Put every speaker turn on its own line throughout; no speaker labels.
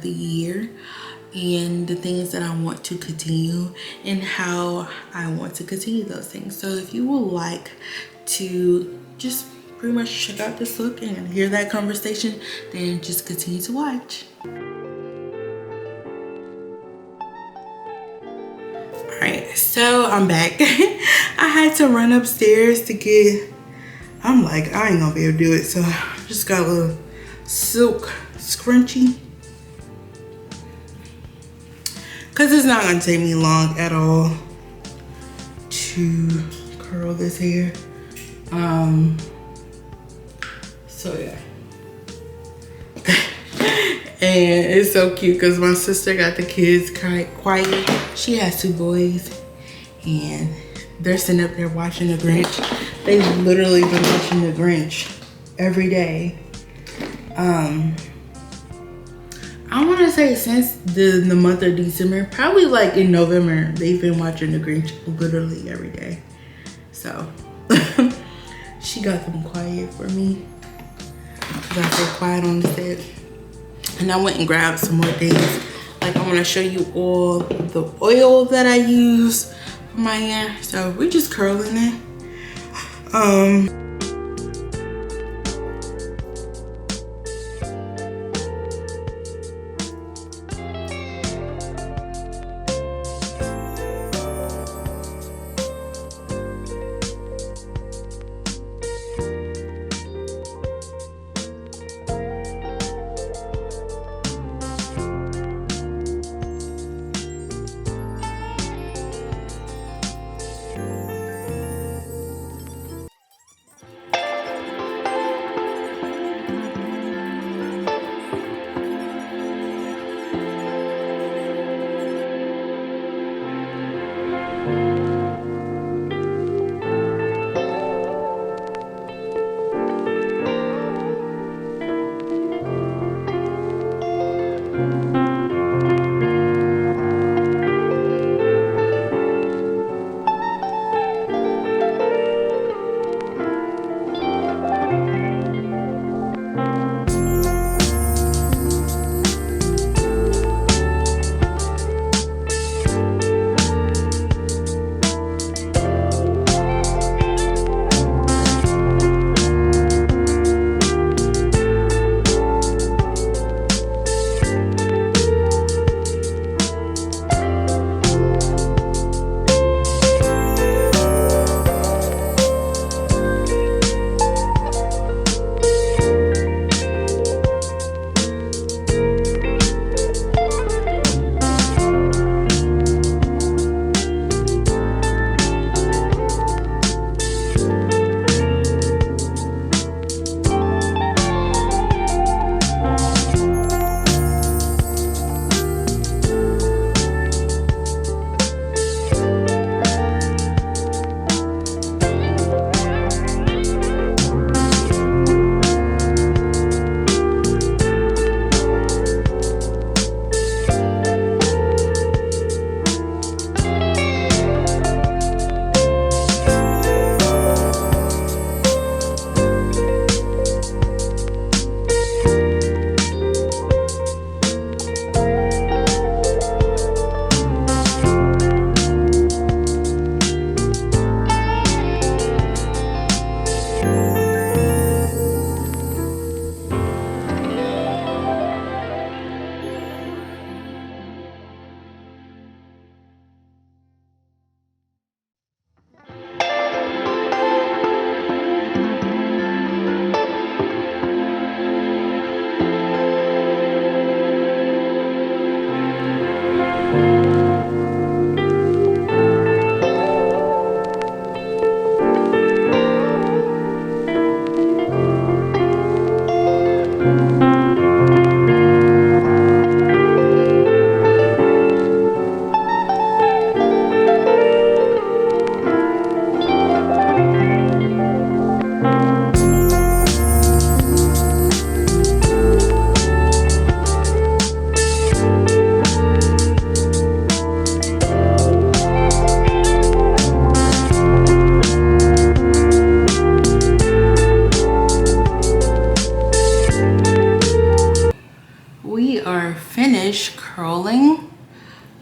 of the year and the things that I want to continue and how I want to continue those things. So if you would like to just pretty much check out this look and hear that conversation, then just continue to watch. Alright, so I'm back. I had to run upstairs to get, I'm like, I ain't gonna be able to do it, so I just got a little silk scrunchie. Cause it's not gonna take me long at all to curl this hair. So yeah. And it's so cute because my sister got the kids quiet. She has 2 boys and they're sitting up there watching the Grinch. They've literally been watching the Grinch every day. I want to say since the month of December, probably like in November, they've been watching the Grinch literally every day. So she got them quiet for me because I stay quiet on the set. And I went and grabbed some more things. Like I want to show you all the oil that I use for my hair. So we're just curling it.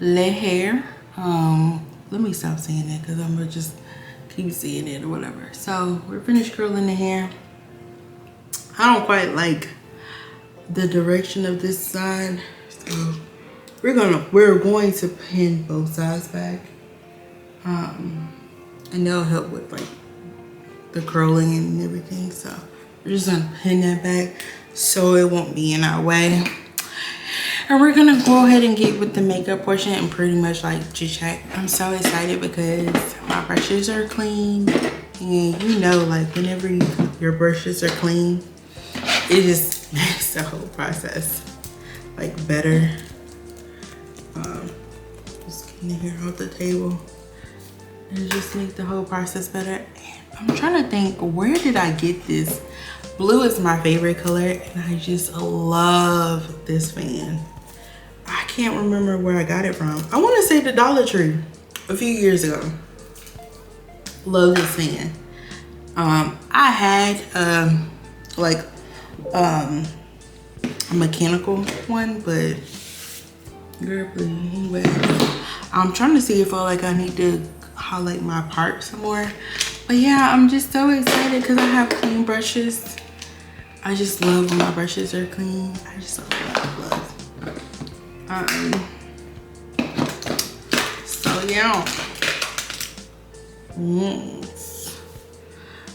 le hair. Let me stop saying that because I'm gonna just keep seeing it or whatever. So we're finished curling the hair. I don't quite like the direction of this side, so we're going to pin both sides back, and that'll help with like the curling and everything. So we're just gonna pin that back so it won't be in our way. And we're gonna go ahead and get with the makeup portion and pretty much like chit chat. I'm so excited because my brushes are clean, and you know, like whenever your brushes are clean, it just makes the whole process like better. Just getting the hair off the table, and it just makes the whole process better. And I'm trying to think, where did I get this? Blue is my favorite color, and I just love this fan. I can't remember where I got it from. I want to say the Dollar Tree a few years ago. Love this fan. I had a mechanical one, but girl, please. Anyway, I'm trying to see if I need to highlight my part some more. But yeah, I'm just so excited because I have clean brushes. I just love when my brushes are clean. I just love. So yeah.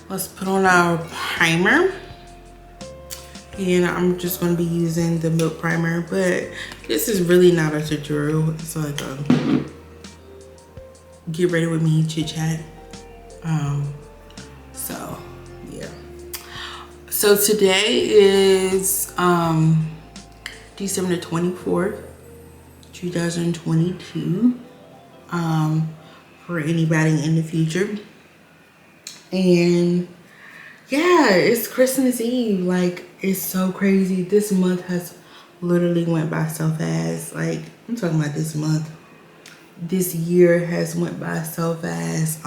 Let's put on our primer. And I'm just going to be using the milk primer, but this is really not a tutorial. It's like a get ready with me chit chat. So yeah. So today is December 24th, 2022. For anybody in the future. And yeah, it's Christmas Eve. Like, it's so crazy. This month has literally went by so fast. Like, I'm talking about this month. This year has went by so fast.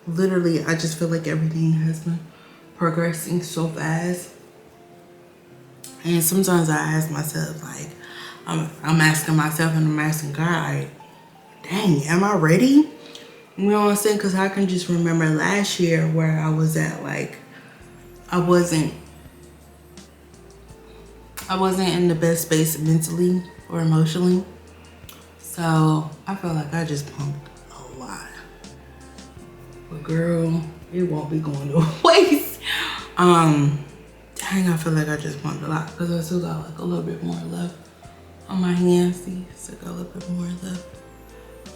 Literally, I just feel like everything has been progressing so fast. And sometimes I ask myself, like, I'm asking myself and I'm asking God, like, dang, am I ready? You know what I'm saying? Because I can just remember last year where I was at, like, I wasn't in the best space mentally or emotionally. So I feel like I just pumped a lot. But girl, it won't be going to waste. Dang, I feel like I just pumped a lot because I still got like a little bit more left on my hands. See, still got a little bit more left.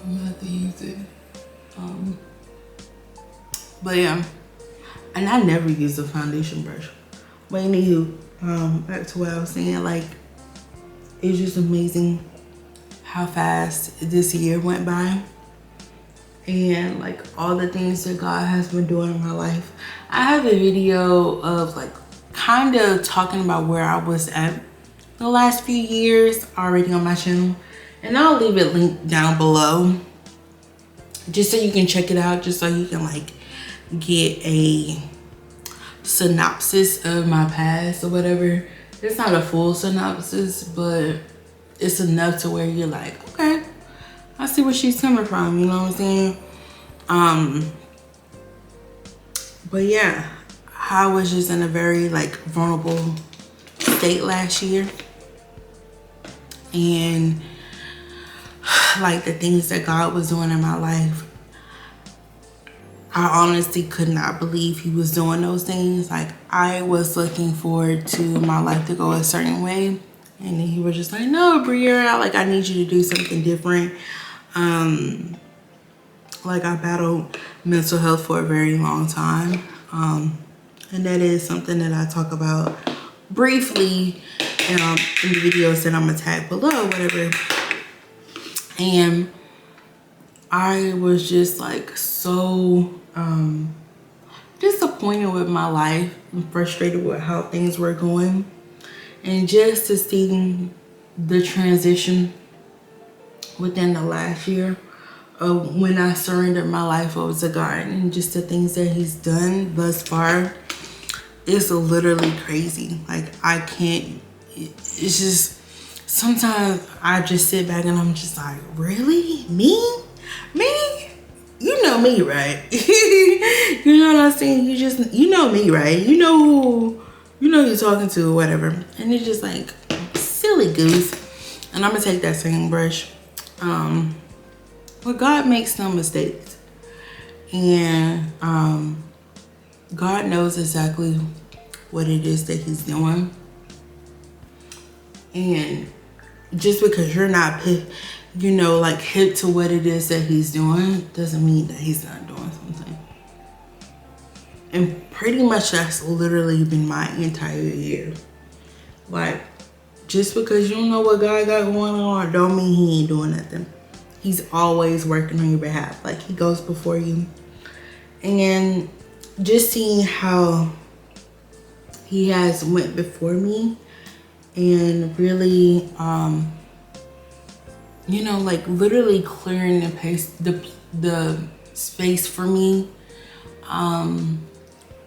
I'm gonna have to use it. But yeah, and I never use a foundation brush. But anywho, back to what I was saying, like, it's just amazing how fast this year went by. And like all the things that God has been doing in my life. I have a video of like kind of talking about where I was at the last few years already on my channel, and I'll leave it linked down below just so you can check it out, just so you can like get a synopsis of my past or whatever. It's not a full synopsis, but it's enough to where you're like, okay, I see where she's coming from, you know what I'm saying? But yeah, I was just in a very like vulnerable state last year, and like the things that God was doing in my life, I honestly could not believe he was doing those things. Like, I was looking forward to my life to go a certain way, and then he was just like, no, Bre'Iera, like, I need you to do something different. Like, I battled mental health for a very long time, and that is something that I talk about briefly in the videos that I'm gonna tag below, whatever. And I was just like so disappointed with my life and frustrated with how things were going, and just to see the transition within the last year of when I surrendered my life over to God, and just the things that he's done thus far. It's literally crazy. Like, I can't, it's just, sometimes I just sit back and I'm just like, really? Me? You know me, right? You know what I'm saying? You know me, right? You know who you're talking to or whatever. And it's just like, silly goose. And I'm gonna take that same brush. But God makes no mistakes. And God knows exactly what it is that he's doing. And just because you're not, like hip to what it is that he's doing, doesn't mean that he's not doing something. And pretty much that's literally been my entire year. Like, just because you don't know what God got going on, don't mean he ain't doing nothing. He's always working on your behalf. Like, he goes before you. And just seeing how he has went before me and really, like literally clearing the space for me.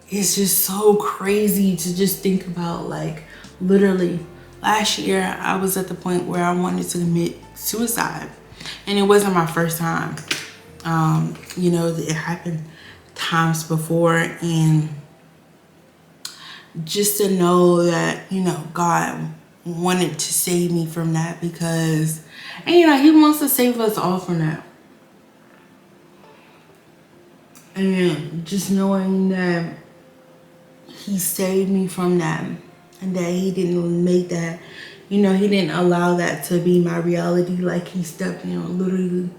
It's just so crazy to just think about. Like, literally last year I was at the point where I wanted to commit suicide, and it wasn't my first time. It happened times before, and just to know that, God wanted to save me from that, because, and he wants to save us all from that. And just knowing that he saved me from that, and that he didn't make that, he didn't allow that to be my reality. Like, he stepped in literally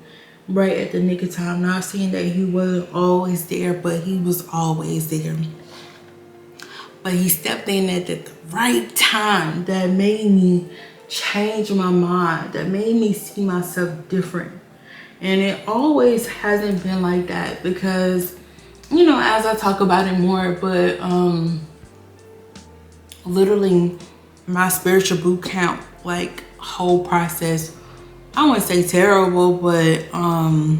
right at the nick of time. Not saying that he wasn't always there, but he was always there. But he stepped in at the right time that made me change my mind, that made me see myself different. And it always hasn't been like that, because, as I talk about it more, but literally my spiritual boot camp, like, whole process, I wouldn't say terrible, but I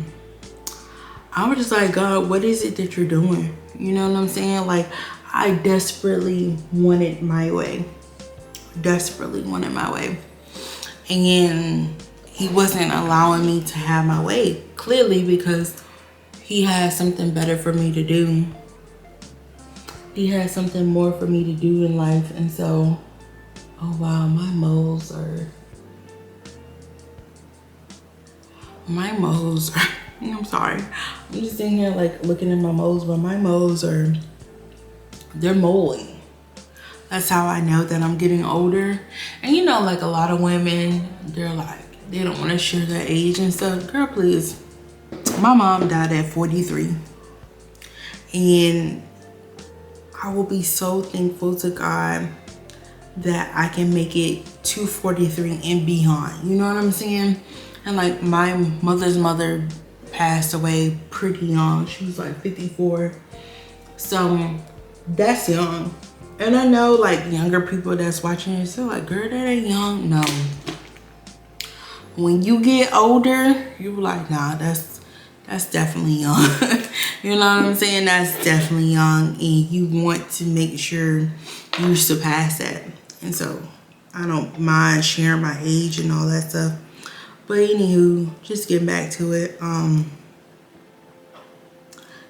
was just like, God, what is it that you're doing? You know what I'm saying? Like, I desperately wanted my way. Desperately wanted my way. And he wasn't allowing me to have my way, clearly, because he had something better for me to do. He had something more for me to do in life. And so, oh wow, my moles are, I'm sorry. I'm just sitting here like looking at my moles, but my moles they're moly. That's how I know that I'm getting older. And like a lot of women, they're like, they don't want to share their age and stuff. Girl, please. My mom died at 43. And I will be so thankful to God that I can make it to 43 and beyond. You know what I'm saying? And like, my mother's mother passed away pretty young. She was like 54. So that's young. And I know like younger people that's watching it, so like, girl, that ain't young. No. When you get older, you're like, nah, that's definitely young. You know what I'm saying? That's definitely young, and you want to make sure you surpass that. And so I don't mind sharing my age and all that stuff. But anywho, just getting back to it.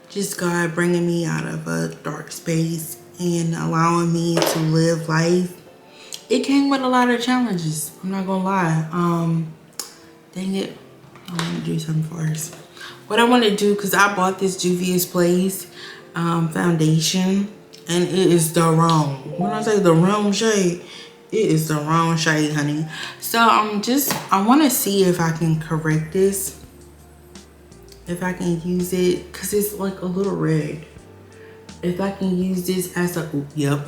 Just God bringing me out of a dark space and allowing me to live life. It came with a lot of challenges. I'm not gonna lie. Dang it. I want to do something first. What I want to do, because I bought this Juvia's Place foundation, and it is the wrong. When I say the wrong shade, it is the wrong shade, honey. So I want to see if I can correct this. If I can use it, because it's like a little red. If I can use this as a, yep.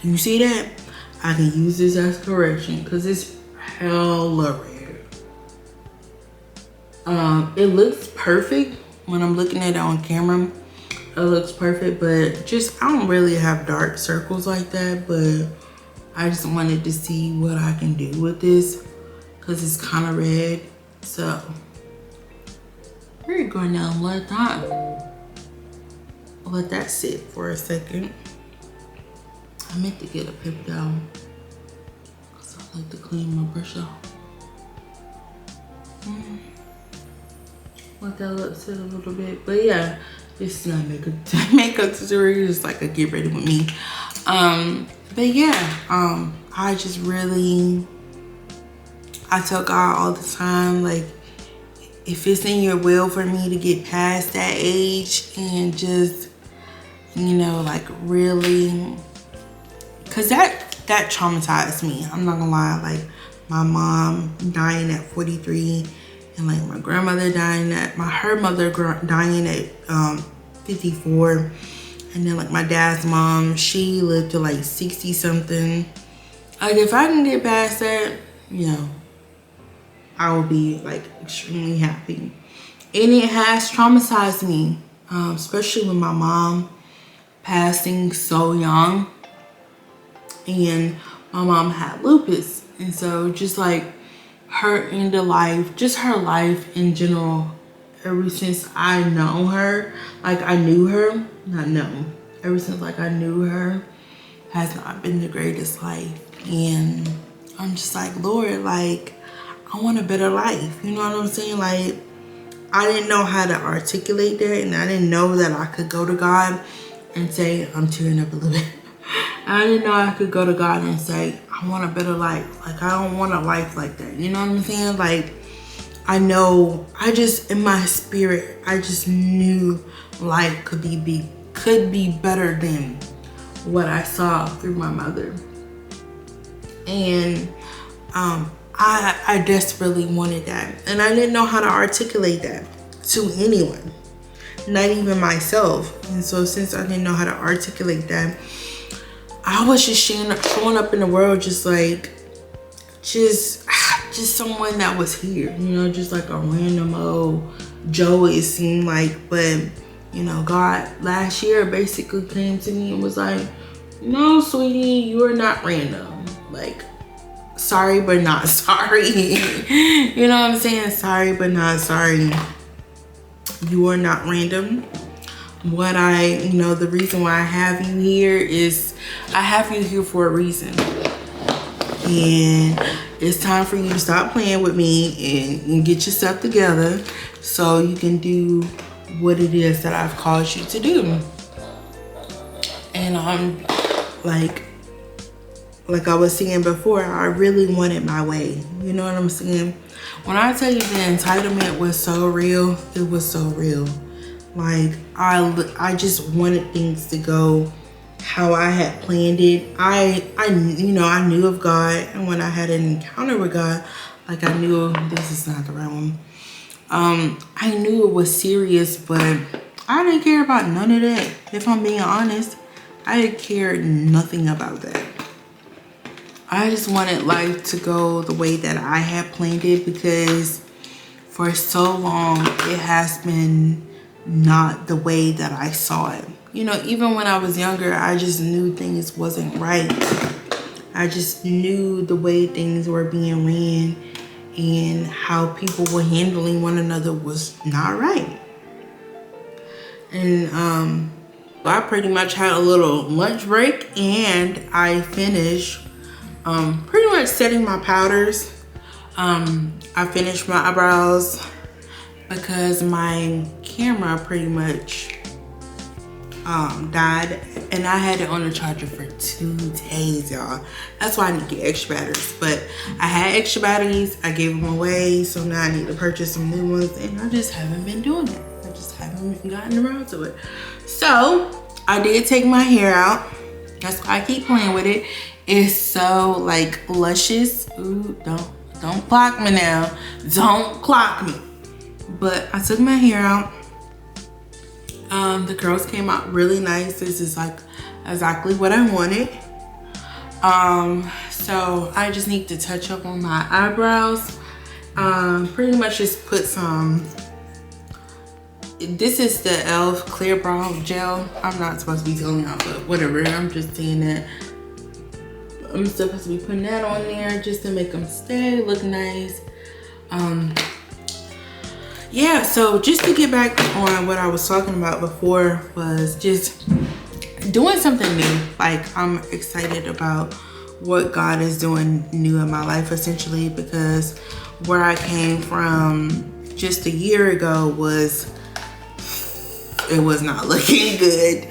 You see that? I can use this as correction, because it's hella red. It looks perfect when I'm looking at it on camera. It looks perfect, but just, I don't really have dark circles like that, but I just wanted to see what I can do with this, because it's kind of red. So we're going to let that sit for a second. I meant to get a pip down because I like to clean my brush off. Let that lip sit a little bit. But yeah, this is not makeup tutorial, just like a get ready with me. But yeah, I just really, I tell God all the time, like, if it's in your will for me to get past that age and just, you know, like really, cause that traumatized me. I'm not gonna lie, like my mom dying at 43 and like my grandmother dying at, her mother dying at 54. And then like my dad's mom, she lived to like 60 something. Like if I can get past that, you know, I will be like extremely happy. And it has traumatized me, especially with my mom passing so young. And my mom had lupus. And so just like her end of life, just her life in general, ever since I know her, like I knew her, not known, ever since like I knew her, has not been the greatest life. And I'm just like, Lord, like, I want a better life. You know what I'm saying? Like, I didn't know how to articulate that, and I didn't know that I could go to God and say, I'm tearing up a little bit. I didn't know I could go to God and say, I want a better life. Like, I don't want a life like that. You know what I'm saying? Like, I know, I just, in my spirit, I just knew life could be better than what I saw through my mother. And I desperately wanted that. And I didn't know how to articulate that to anyone, not even myself. And so since I didn't know how to articulate that, I was just showing up in the world just like, just someone that was here, you know, just like a random old Joe, it seemed like. But, you know, God last year basically came to me and was like, no, sweetie, you are not random. Like, sorry, but not sorry. You know what I'm saying? Sorry, but not sorry. You are not random. The reason why I have you here is I have you here for a reason. And it's time for you to stop playing with me and get yourself together so you can do what it is that I've called you to do. And I'm like I was saying before, I really wanted my way. You know what I'm saying? When I tell you the entitlement was so real, it was so real. Like I just wanted things to go how I had planned it. I knew of God, and when I had an encounter with God, like I knew this is not the right one. I knew it was serious, but I didn't care about none of that. If I'm being honest, I cared nothing about that. I just wanted life to go the way that I had planned it, because for so long it has been not the way that I saw it. You know, even when I was younger, I just knew things wasn't right. I just knew the way things were being ran and how people were handling one another was not right. And I pretty much had a little lunch break, and I finished pretty much setting my powders. I finished my eyebrows because my camera pretty much died, and I had it on the charger for 2 days, y'all. That's why I need to get extra batteries. But I had extra batteries, I gave them away, so now I need to purchase some new ones, and I just haven't been doing it. I just haven't gotten around to it. So I did take my hair out. That's why I keep playing with it. It's so like luscious. Ooh, don't clock me now. Don't clock me. But I took my hair out. The curls came out really nice. This is like exactly what I wanted. So I just need to touch up on my eyebrows. Pretty much just put some, this is the e.l.f. clear brow gel. I'm not supposed to be telling y'all, but whatever. I'm just saying that I'm supposed to be putting that on there just to make them stay, look nice. Yeah, so just to get back on what I was talking about before, was just doing something new. Like, I'm excited about what God is doing new in my life, essentially, because where I came from just a year ago was not looking good.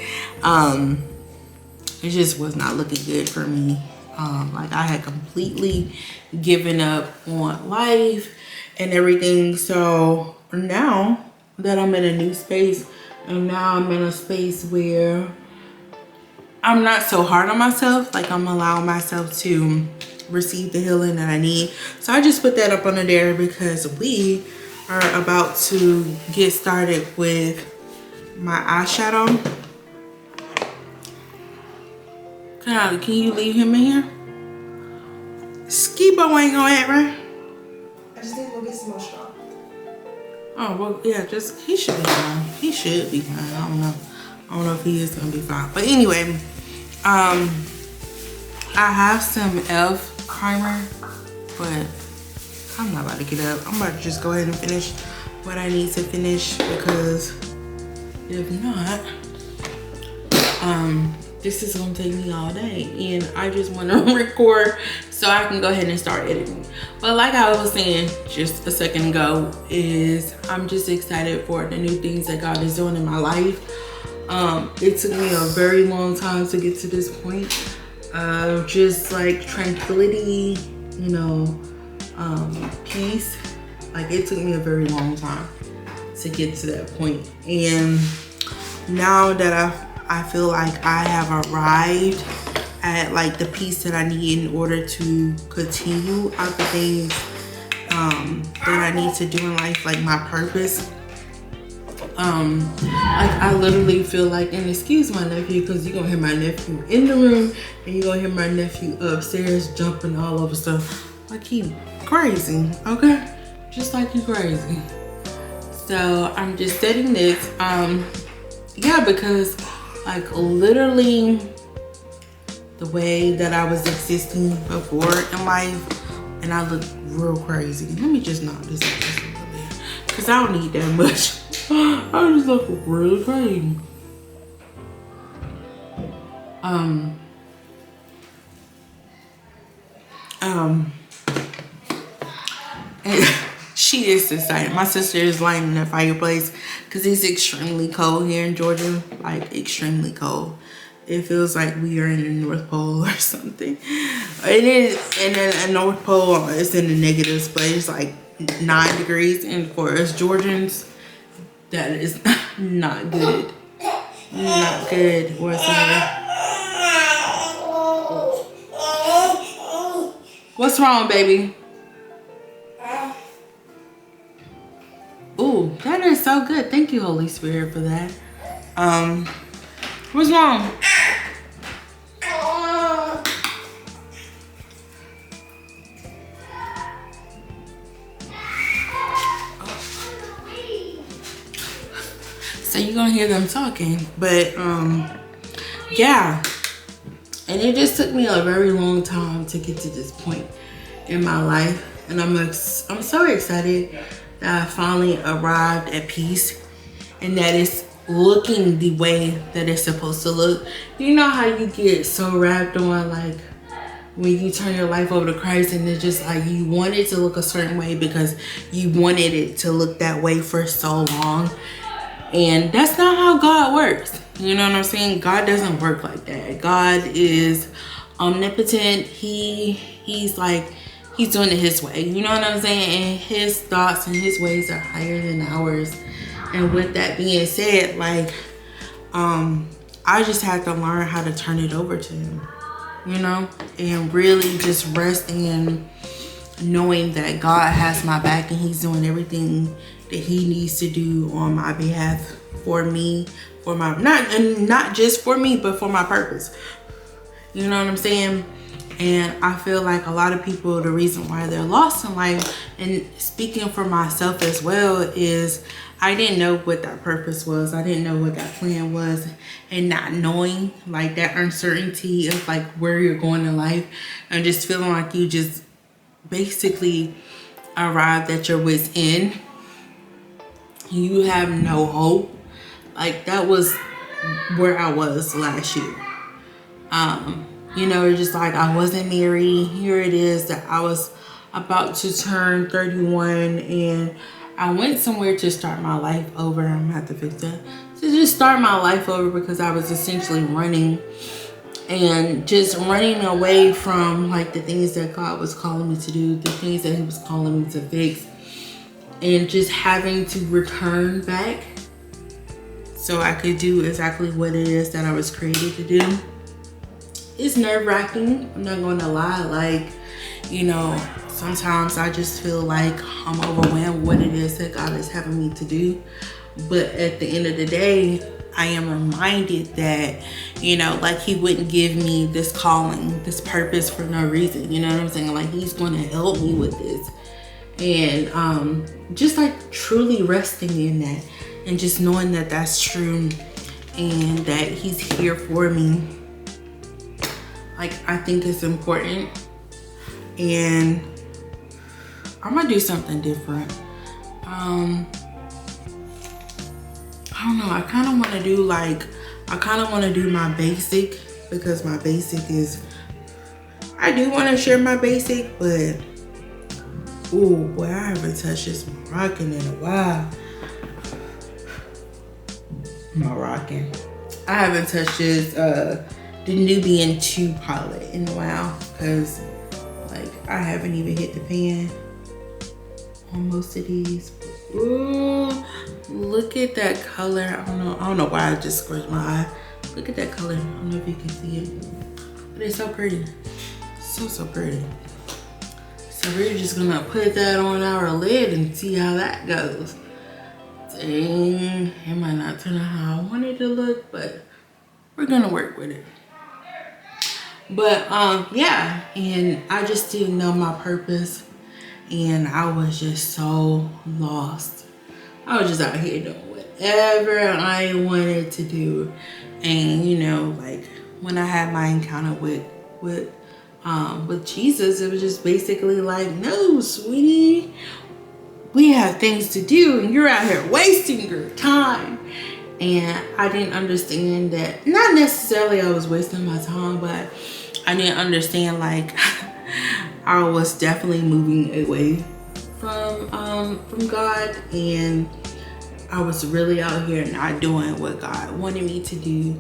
It just was not looking good for me. Like, I had completely given up on life and everything. So now that I'm in a new space, and now I'm in a space where I'm not so hard on myself, like I'm allowing myself to receive the healing that I need. So I just put that up under there because we are about to get started with my eyeshadow. Can you leave him in here? Skibo ain't gonna act right.
I just need to go get some more straw.
Oh, well, yeah, he should be fine. He should be fine. I don't know if he is gonna be fine. But anyway, I have some e.l.f. primer, but I'm not about to get up. I'm about to just go ahead and finish what I need to finish, because if not, this is gonna take me all day, and I just want to record so I can go ahead and start editing. But like I was saying just a second ago, is I'm just excited for the new things that God is doing in my life. It took me a very long time to get to this point of just like tranquility, you know, peace. Like, it took me a very long time to get to that point. And now that I feel like I have arrived at like the peace that I need in order to continue out the things that I need to do in life, like my purpose. Like, I literally feel like, and excuse my nephew, because you're gonna hear my nephew in the room and you're gonna hear my nephew upstairs jumping all over stuff like he crazy, okay? Just like he crazy. So I'm just setting this, yeah, because like literally the way that I was existing before in life, and I look real crazy. Let me just knock this out just a little bit, because I don't need that much. I just look really crazy. And she is excited. My sister is lighting the fireplace because it's extremely cold here in Georgia, like extremely cold. It feels like we are in the North Pole or something. It is, and then the North Pole is in the negatives, but it's like 9 degrees, and for us Georgians, that is not good. Not good whatsoever. What's wrong, baby? Ooh, that is so good. Thank you, Holy Spirit, for that. What's wrong? So you're gonna hear them talking, but yeah. And it just took me a very long time to get to this point in my life, and I'm so excited that I finally arrived at peace, and that it's looking the way that it's supposed to look. You know how you get so wrapped on, like, when you turn your life over to Christ, and it's just like you want it to look a certain way because you wanted it to look that way for so long. And that's not how God works. You know what I'm saying? God doesn't work like that. God is omnipotent. He's doing it his way. You know what I'm saying? And his thoughts and his ways are higher than ours. And with that being said, like, I just had to learn how to turn it over to him, you know, and really just rest in knowing that God has my back and he's doing everything that he needs to do on my behalf, for me, for my, not just for me, but for my purpose. You know what I'm saying? And I feel like a lot of people, the reason why they're lost in life, and speaking for myself as well, is I didn't know what that purpose was. I didn't know what that plan was, and not knowing, like, that uncertainty of like where you're going in life, and just feeling like you just basically arrived at your wit's end. You have no hope. Like, that was where I was last year. You know, it's just like I wasn't married. Here it is that I was about to turn 31 and I went somewhere to start my life over. I'm gonna have to fix that. To just start my life over because I was essentially running and just running away from like the things that God was calling me to do, the things that he was calling me to fix, and just having to return back so I could do exactly what it is that I was created to do. It's nerve-wracking, I'm not gonna lie. Like, you know, sometimes I just feel like I'm overwhelmed with what it is that God is having me to do. But at the end of the day, I am reminded that, you know, like he wouldn't give me this calling, this purpose for no reason. You know what I'm saying? Like he's going to help me with this. And just like truly resting in that and just knowing that that's true and that he's here for me. Like, I think it's important. And I'm gonna do something different. I don't know, I kind of want to do my basic, because my basic is, I do want to share my basic, but ooh boy, I haven't touched this Moroccan in a while. Moroccan. I haven't touched this the Nubian 2 palette in a while, because like I haven't even hit the pan on most of these. Ooh, look at that color. I don't know why I just squished my eye. Look at that color. I don't know if you can see it, but it's so pretty. So pretty. So we're just gonna put that on our lid and see how that goes. Dang, it might not turn out how I want it to look, but we're gonna work with it. But yeah, and I just didn't know my purpose. And I was just so lost. I was just out here doing whatever I wanted to do. And you know, like when I had my encounter with Jesus, it was just basically like, no, sweetie, we have things to do and you're out here wasting your time. And I didn't understand that, not necessarily I was wasting my time, but I didn't understand like I was definitely moving away from God, and I was really out here not doing what God wanted me to do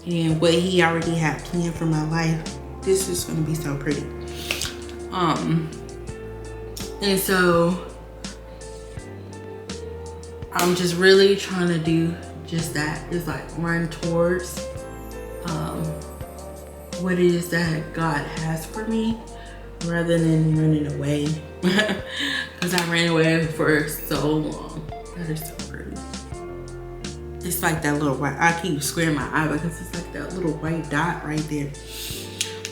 and what he already had planned for my life. This is gonna be so pretty. And so I'm just really trying to do just that. It's like run towards what it is that God has for me, rather than running away. Because I ran away for so long. That is so pretty. It's like that little white, I keep squaring my eye because it's like that little white dot right there.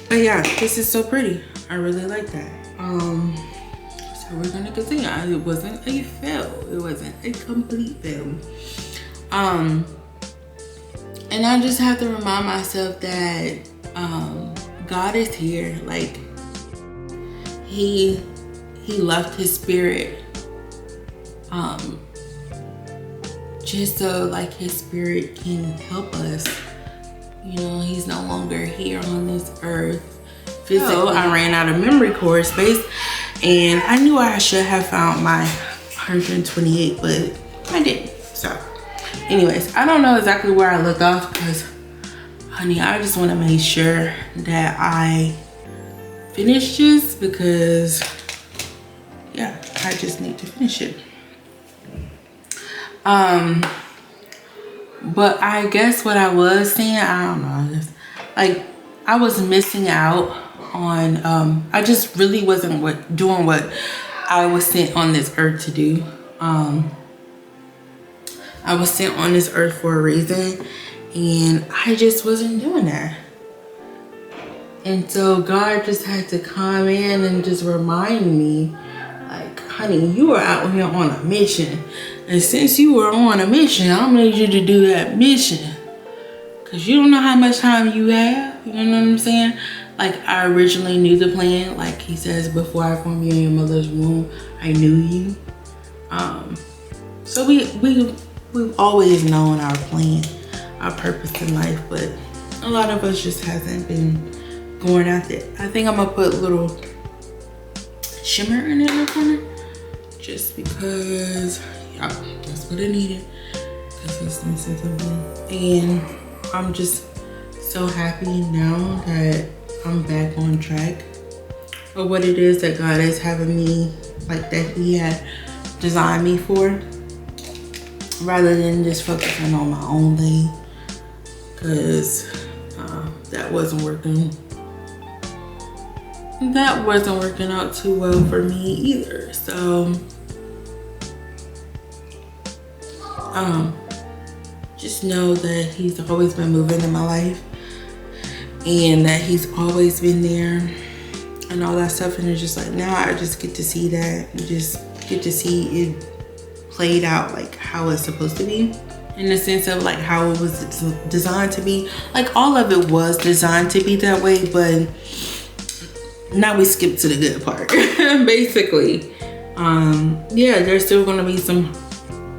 But yeah, this is so pretty. I really like that. So we're gonna continue. It wasn't a fail. It wasn't a complete fail. And I just have to remind myself that God is here. Like he left his spirit just so like his spirit can help us. You know, he's no longer here on this earth physically. So I ran out of memory cord space, and I knew I should have found my 128, but I didn't. So anyways, I don't know exactly where I looked off because, honey, I just want to make sure that I finish this because, yeah, I just need to finish it. But I guess what I was saying, I don't know, like I was missing out on, I just really wasn't doing what I was sent on this earth to do. I was sent on this earth for a reason, and I just wasn't doing that. And so God just had to come in and just remind me, like, honey, you are out here on a mission. And since you were on a mission, I'm gonna need you to do that mission. Cause you don't know how much time you have. You know what I'm saying? Like, I originally knew the plan. Like he says, before I formed you in your mother's womb, I knew you. So we've always known our plan. our purpose in life, but a lot of us just hasn't been going at it. I think I'm gonna put a little shimmer in the corner just because, yeah, that's what I needed. Because it's missing something. And I'm just so happy now that I'm back on track of what it is that God is having me, like that He had designed me for, rather than just focusing on my own thing, because that wasn't working out too well for me either. So just know that He's always been moving in my life, and that He's always been there and all that stuff. And it's just like, now I just get to see that, and just get to see it played out like how it's supposed to be, in the sense of like how it was designed to be. Like all of it was designed to be that way, but now we skip to the good part. Basically, yeah, there's still gonna be some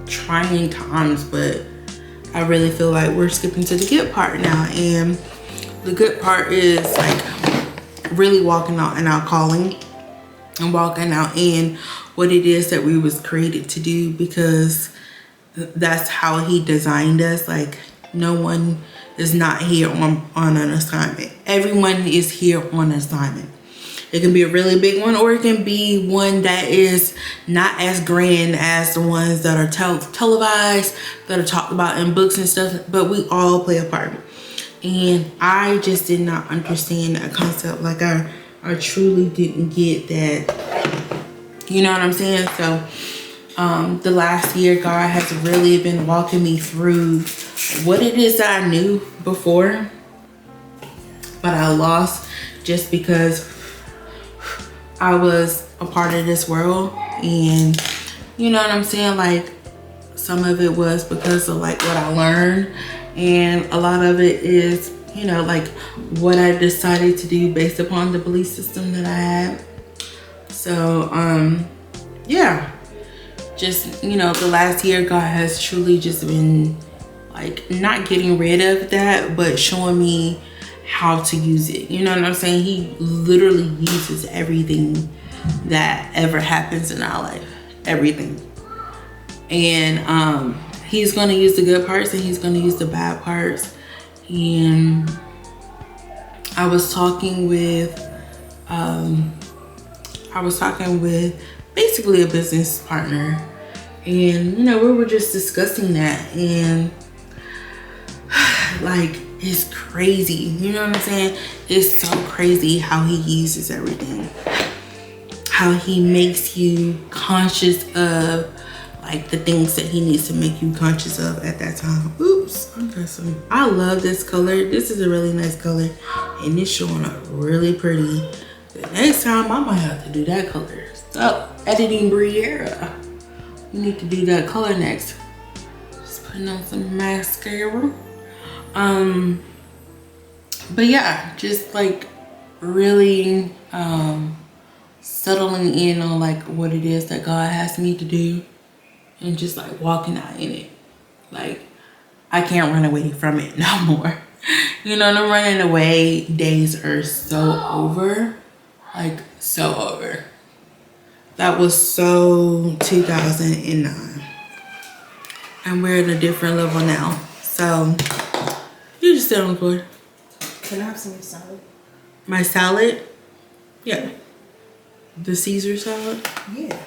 trying times, but I really feel like we're skipping to the good part now. And the good part is like really walking out in our calling and walking out in what it is that we was created to do, because that's how He designed us. Like no one is not here on an assignment. Everyone is here on assignment. It can be a really big one, or it can be one that is not as grand as the ones that are televised, that are talked about in books and stuff, but we all play a part. And I just did not understand that concept. Like I truly didn't get that. You know what I'm saying? So the last year, God has really been walking me through what it is that I knew before, but I lost just because I was a part of this world. And you know what I'm saying? Like some of it was because of like what I learned, and a lot of it is, you know, like what I decided to do based upon the belief system that I had. So yeah, just, you know, the last year God has truly just been like not getting rid of that, but showing me how to use it. You know what I'm saying? He literally uses everything that ever happens in our life, everything. And He's going to use the good parts, and He's going to use the bad parts. And I was talking with basically a business partner, and you know, we were just discussing that, and like it's crazy, you know what I'm saying? It's so crazy how He uses everything, how He makes you conscious of like the things that He needs to make you conscious of at that time. Oops, I love this color. This is a really nice color, and it's showing up really pretty. The next time I might have to do that color. So editing Bre'Iera, we need to do that color next. Just putting on some mascara. But yeah, just like really settling in on like what it is that God has me to do, and just like walking out in it. Like I can't run away from it no more. You know, the running away days are so over. Like so over. That was so 2009. And we're at a different level now. So you just sit on the floor.
Can I have some salad?
My salad? Yeah. The Caesar salad?
Yeah.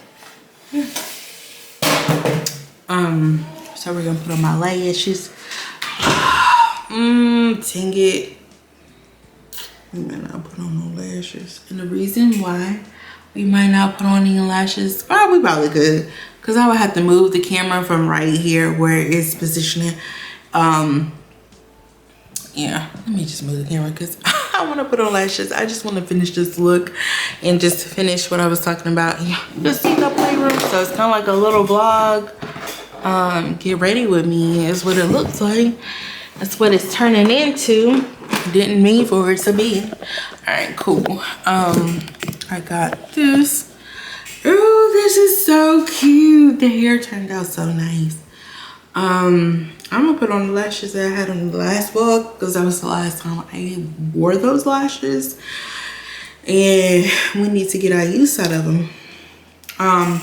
So we're gonna put on my lashes. Dang it. We might not put on no lashes. And the reason why we might not put on any lashes, oh, we probably could, because I would have to move the camera from right here where it's positioning. Yeah, let me just move the camera because I want to put on lashes. I just want to finish this look and just finish what I was talking about. Yeah, just see the playroom. So it's kind of like a little vlog. Get ready with me is what it looks like. That's what it's turning into. Didn't mean for it to be. All right, cool. I got this. Oh, this is so cute. The hair turned out so nice. I'm gonna put on the lashes that I had on the last vlog because that was the last time I wore those lashes. And we need to get our use out of them. And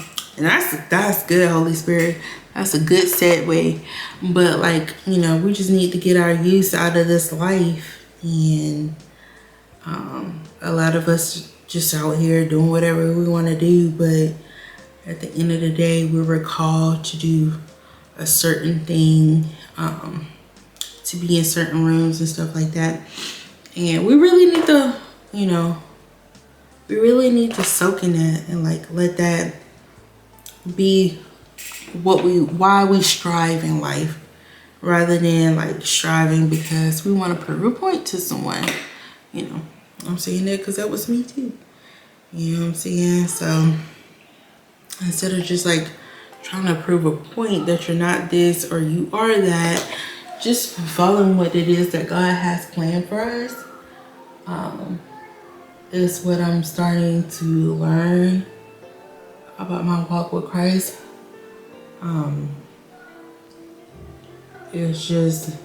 that's good, Holy Spirit. That's a good segue. But like, you know, we just need to get our use out of this life. And a lot of us just out here doing whatever we want to do, but at the end of the day, we were called to do a certain thing, to be in certain rooms and stuff like that. And we really need to, you know, we really need to soak in that and like let that be why we strive in life, rather than like striving because we want to prove a point to someone. You know, I'm saying that because that was me too. You know what I'm saying? So instead of just like trying to prove a point that you're not this or you are that, just following what it is that God has planned for us, is what I'm starting to learn about my walk with Christ. It's just,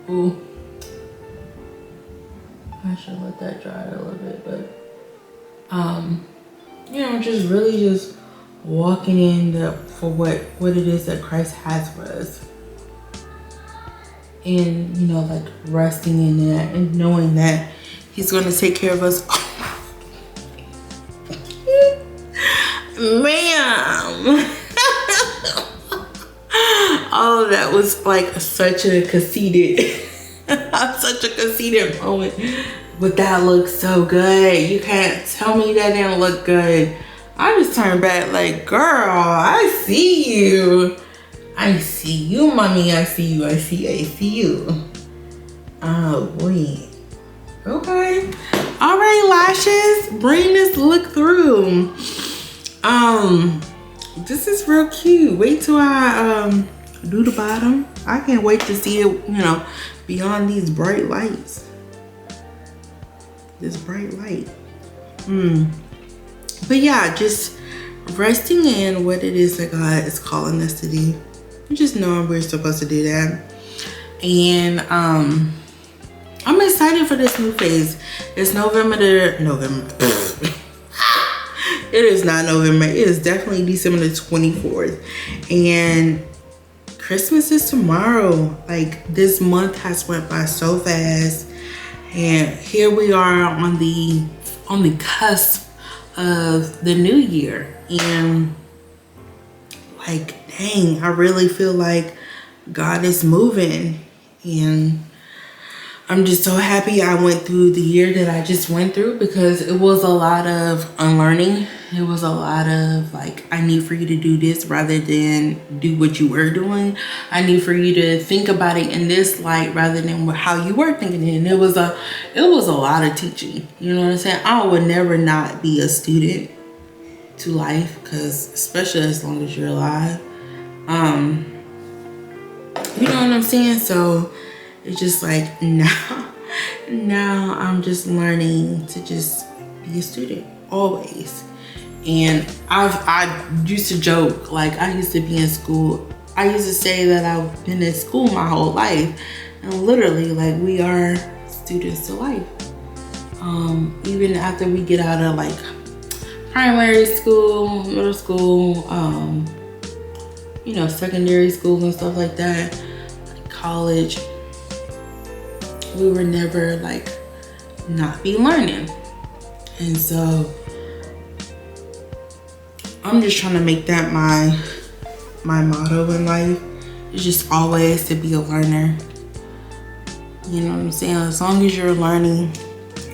ooh, I should let that dry a little bit, but you know, just really just walking in for what it is that Christ has for us. And, you know, like resting in that and knowing that he's going to take care of us. Ma'am. Oh, that was like such a conceited moment. But that looks so good. You can't tell me that didn't look good. I just turned back like, girl, I see you. I see you, mommy. I see you. I see you. Oh, boy. Okay. All right, lashes. Bring this look through. This is real cute. Wait till I do the bottom. I can't wait to see it, you know, beyond these bright lights. This bright light. But yeah, just resting in what it is that God is calling us to do. Just knowing we're supposed to do that. And I'm excited for this new phase. It's November. It is not November. It is definitely December the 24th. And Christmas is tomorrow. Like, this month has went by so fast. And here we are on the cusp of the new year. And like, dang, I really feel like God is moving. And I'm just so happy I went through the year that I just went through, because it was a lot of unlearning. It was a lot of like, I need for you to do this rather than do what you were doing. I need for you to think about it in this light rather than how you were thinking it. And it was a lot of teaching. You know what I'm saying? I would never not be a student to life, because especially as long as you're alive. You know what I'm saying? So it's just like now I'm just learning to just be a student always. And I used to joke, like, I used to be in school. I used to say that I've been in school my whole life. And literally, like, we are students to life. Even after we get out of like primary school, middle school, you know, secondary school and stuff like that, like college, we were never like not be learning. And so I'm just trying to make that my motto in life. It's just always to be a learner. You know what I'm saying? As long as you're learning,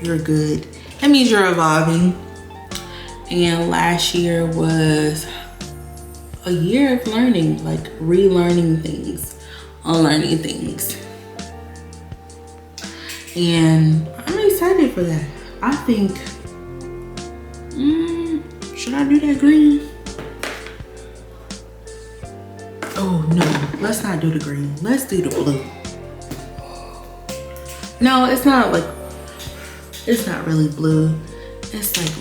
you're good. That means you're evolving. And last year was a year of learning, like relearning things, unlearning things. And I'm excited for that. I think, should I do that green? Oh no, let's not do the green. Let's do the blue. No, it's not really blue. It's like,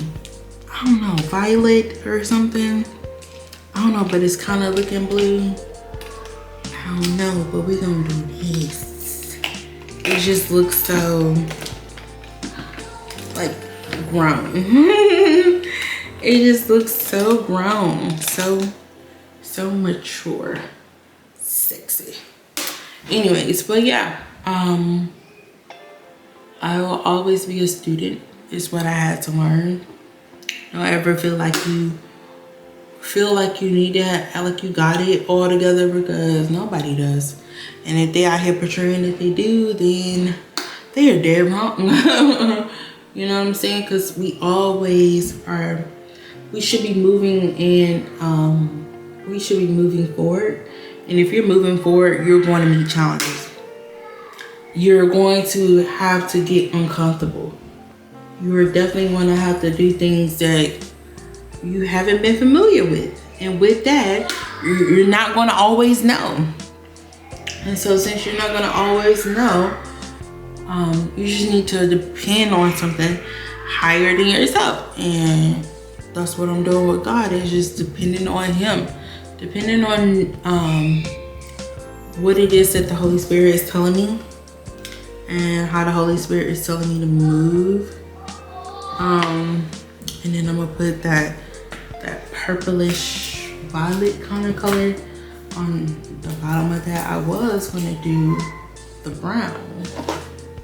I don't know, violet or something. don't know, but it's kind of looking blue. I don't know, but we're gonna do this. It just looks so like grown. It just looks so grown, so mature, sexy. Anyways, but yeah, I will always be a student is what I had to learn. Don't ever feel like you need to act like you got it all together, because nobody does. And if they out here portraying that they do, then they are dead wrong. You know what I'm saying? Because we always are, we should be moving forward. And if you're moving forward, you're going to meet challenges. You're going to have to get uncomfortable. You're definitely going to have to do things that you haven't been familiar with. And with that, you're not going to always know. And so since you're not going to always know, you just need to depend on something higher than yourself. And that's what I'm doing with God, is just depending on Him. Depending on what it is that the Holy Spirit is telling me, and how the Holy Spirit is telling me to move. And then I'm gonna put that purplish violet kind of color on the bottom of that. I was gonna do the brown,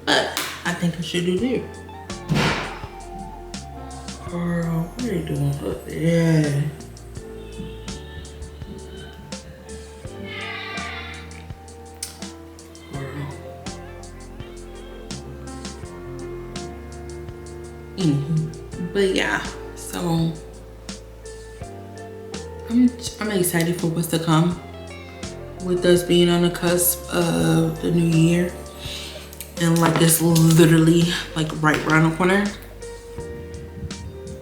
but I think I should do this. Girl, what are you doing up there? But yeah, so I'm excited for what's to come with us being on the cusp of the new year, and like it's literally like right around the corner.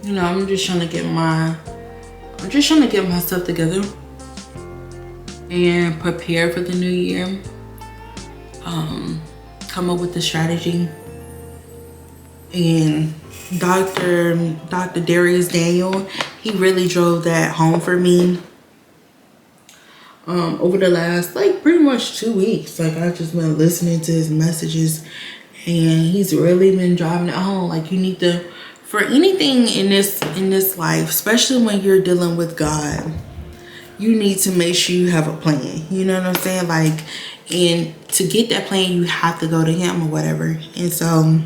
You know, I'm just trying to get myself together and prepare for the new year. Come up with the strategy. And Dr. Darius Daniel, he really drove that home for me over the last like pretty much 2 weeks. Like I've just been listening to his messages, and he's really been driving it home. Like you need to, for anything in this life, especially when you're dealing with God, you need to make sure you have a plan. You know what I'm saying? Like, and to get that plan, you have to go to Him or whatever. And so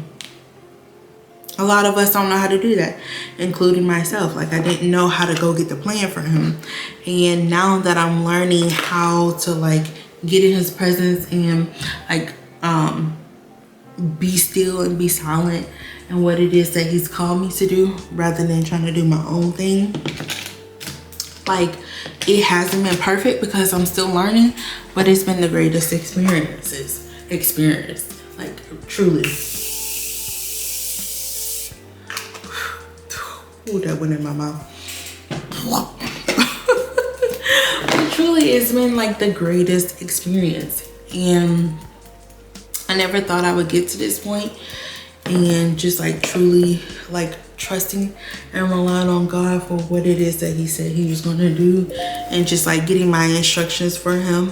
a lot of us don't know how to do that, including myself. Like I didn't know how to go get the plan for Him. And now that I'm learning how to like get in His presence and like be still and be silent and what it is that He's called me to do, rather than trying to do my own thing. Like it hasn't been perfect because I'm still learning, but it's been the greatest experience, like truly. Ooh, that went in my mouth. But truly, it's been like the greatest experience. And I never thought I would get to this point, and just like truly like trusting and relying on God for what it is that He said He was gonna do, and just like getting my instructions for Him.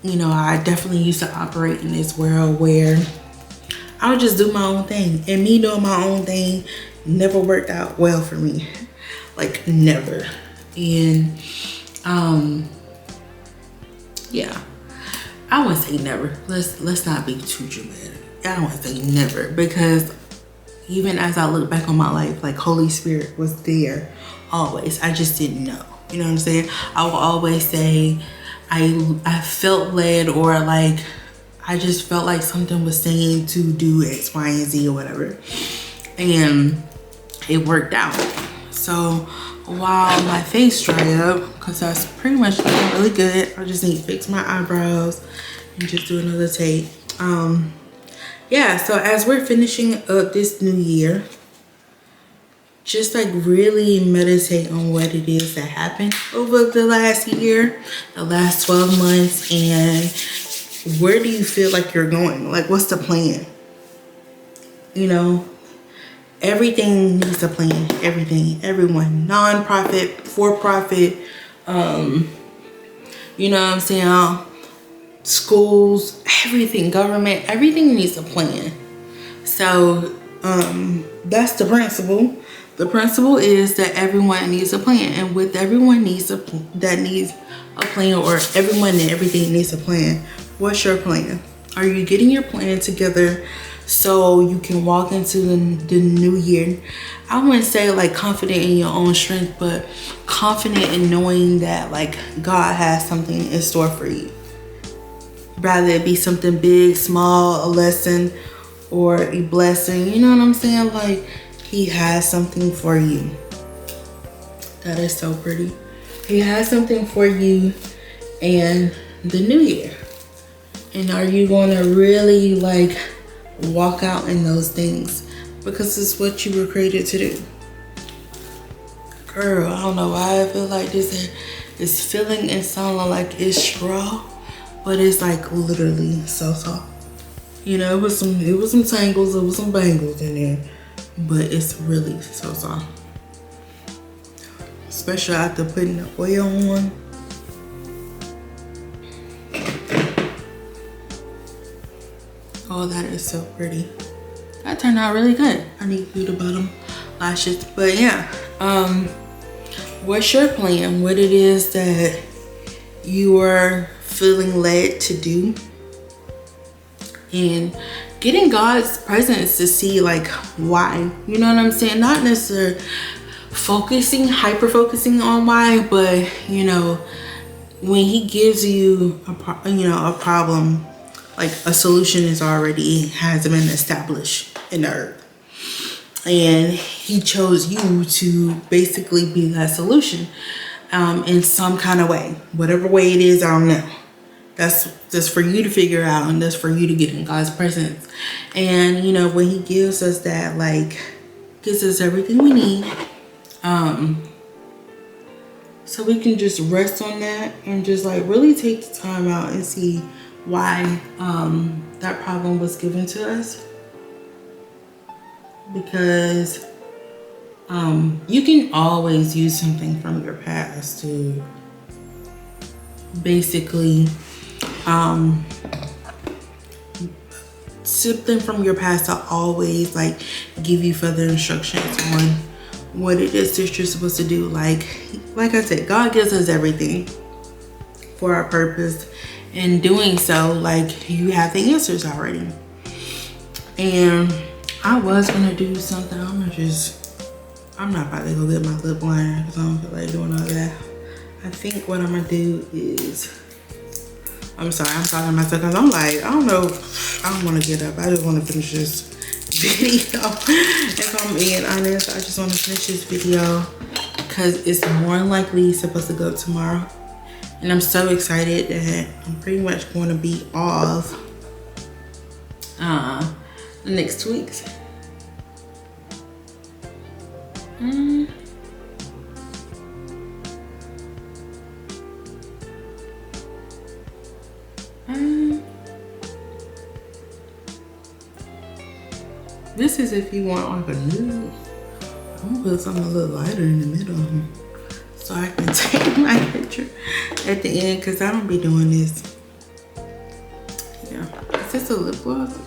You know, I definitely used to operate in this world where I would just do my own thing, and me doing my own thing never worked out well for me. Like never. And yeah, I wouldn't say never. Let's not be too dramatic. I wouldn't say never, because even as I look back on my life, like Holy Spirit was there always. I just didn't know. You know what I'm saying? I will always say I felt led, or like I just felt like something was saying to do X, Y, and Z or whatever. And it worked out. So while my face dried up, because that's pretty much looking really good, I just need to fix my eyebrows and just do another take. Yeah, so as we're finishing up this new year, just like really meditate on what it is that happened over the last year, the last 12 months, and where do you feel like you're going? Like, what's the plan? You know, everything needs a plan. Everything, everyone, non-profit, for-profit, you know what I'm saying? Schools, everything, government, everything needs a plan. So that's the principle. The principle is that everyone needs a plan, and with everyone needs a plan, or everyone and everything needs a plan. What's your plan? Are you getting your plan together so you can walk into the new year? I wouldn't say like confident in your own strength, but confident in knowing that like God has something in store for you. Rather it be something big, small, a lesson, or a blessing. You know what I'm saying? Like he has something for you. That is so pretty. He has something for you in the new year. And are you going to really like walk out in those things? Because it's what you were created to do. Girl, I don't know why I feel like this is feeling and sounding like it's straw, but it's like literally so soft. You know, it was some tangles, it was some bangles in there, but it's really so soft. Especially after putting the oil on. Oh, that is so pretty. That turned out really good. I need to do the bottom lashes, but yeah. What's your plan? What it is that you are feeling led to do, and getting God's presence to see like why. You know what I'm saying? Not necessarily hyper focusing on why, but you know, when he gives you a problem, like a solution has been established in the earth, and he chose you to basically be that solution in some kind of way, whatever way it is. I don't know. That's just for you to figure out, and that's for you to get in God's presence. And you know, when he gives us that, like, gives us everything we need, so we can just rest on that and just like really take the time out and see why that problem was given to us. Because you can always use something from your past to basically something from your past to always like give you further instructions on what it is that you're supposed to do. Like I said, God gives us everything for our purpose. In doing so, like, you have the answers already. And I was gonna do something. I'm not about to go get my lip liner because I don't feel like doing all that. I think what I'm gonna do is, I'm sorry, I'm talking to myself because I'm like, I don't know, I don't want to get up. I just want to finish this video. If I'm being honest, I just want to finish this video because it's more than likely supposed to go tomorrow. And I'm so excited that I'm pretty much going to be off the next 2 weeks. This is if you want like a nude. I'm gonna put something a little lighter in the middle so I can take my picture at the end, because I don't be doing this. Yeah, is this a lip gloss?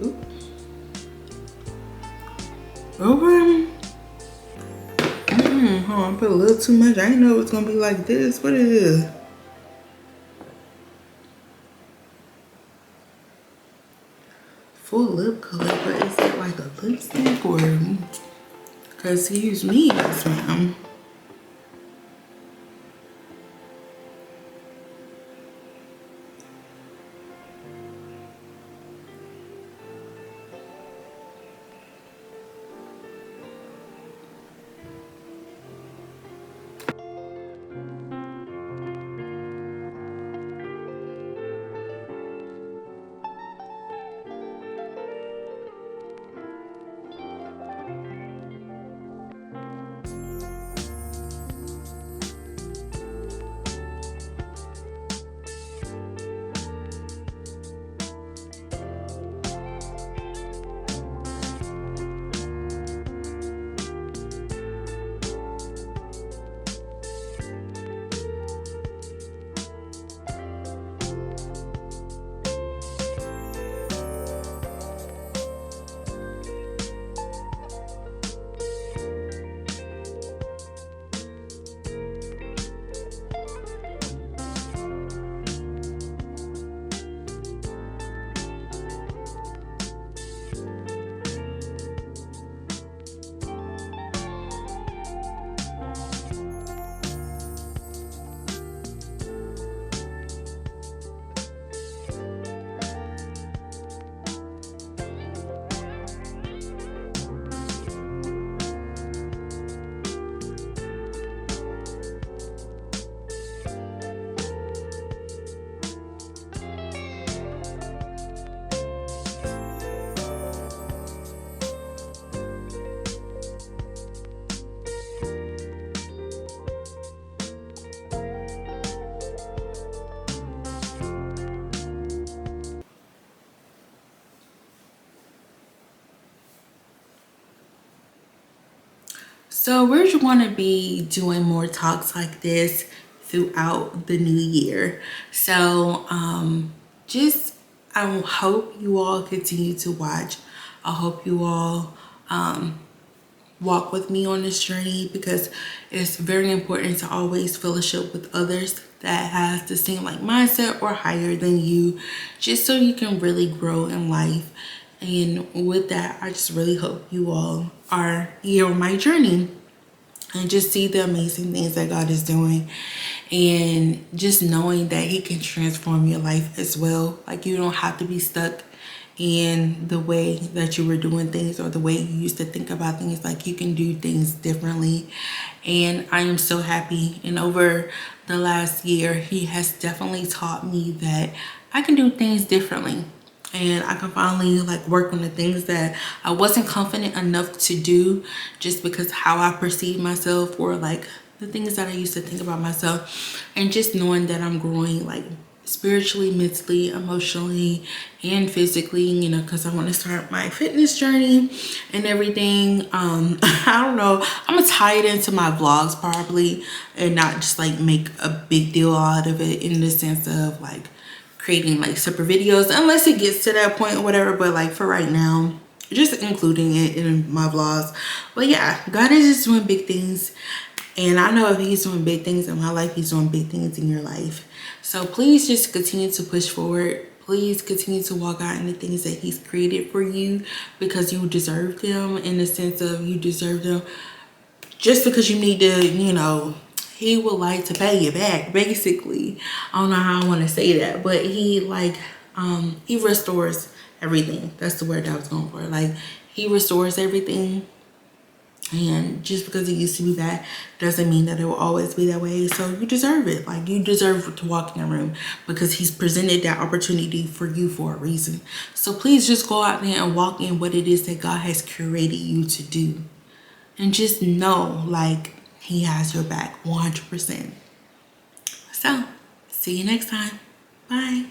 Ooh. Okay. Hold on, I put a little too much. I didn't know it was gonna be like this. What is this? Full lip color, but is it like a lipstick or? Because excuse me, yes ma'am. So we're going to be doing more talks like this throughout the new year. So just I hope you all continue to watch. I hope you all walk with me on this journey, because it's very important to always fellowship with others that has the same like mindset or higher than you, just so you can really grow in life. And with that, I just really hope you all are here on my journey and just see the amazing things that God is doing, and just knowing that he can transform your life as well. Like, you don't have to be stuck in the way that you were doing things or the way you used to think about things. Like, you can do things differently. And I am so happy. And over the last year, he has definitely taught me that I can do things differently, and I can finally like work on the things that I wasn't confident enough to do, just because how I perceive myself, or like the things that I used to think about myself. And just knowing that I'm growing like spiritually, mentally, emotionally, and physically, you know, because I want to start my fitness journey and everything. I don't know, I'm gonna tie it into my vlogs probably, and not just like make a big deal out of it, in the sense of like creating like separate videos, unless it gets to that point or whatever. But like for right now, just including it in my vlogs. But yeah, God is just doing big things, and I know if he's doing big things in my life, he's doing big things in your life. So please just continue to push forward. Please continue to walk out in the things that he's created for you, because you deserve them, in the sense of you deserve them. Just because you need to, you know, he would like to pay you back, basically. I don't know how I want to say that, but he like he restores everything. That's the word I was going for. Like, he restores everything. And just because it used to be bad doesn't mean that it will always be that way. So you deserve it. Like, you deserve to walk in a room, because he's presented that opportunity for you for a reason. So please just go out there and walk in what it is that God has created you to do. And just know, like, he has your back 100%. So, see you next time. Bye.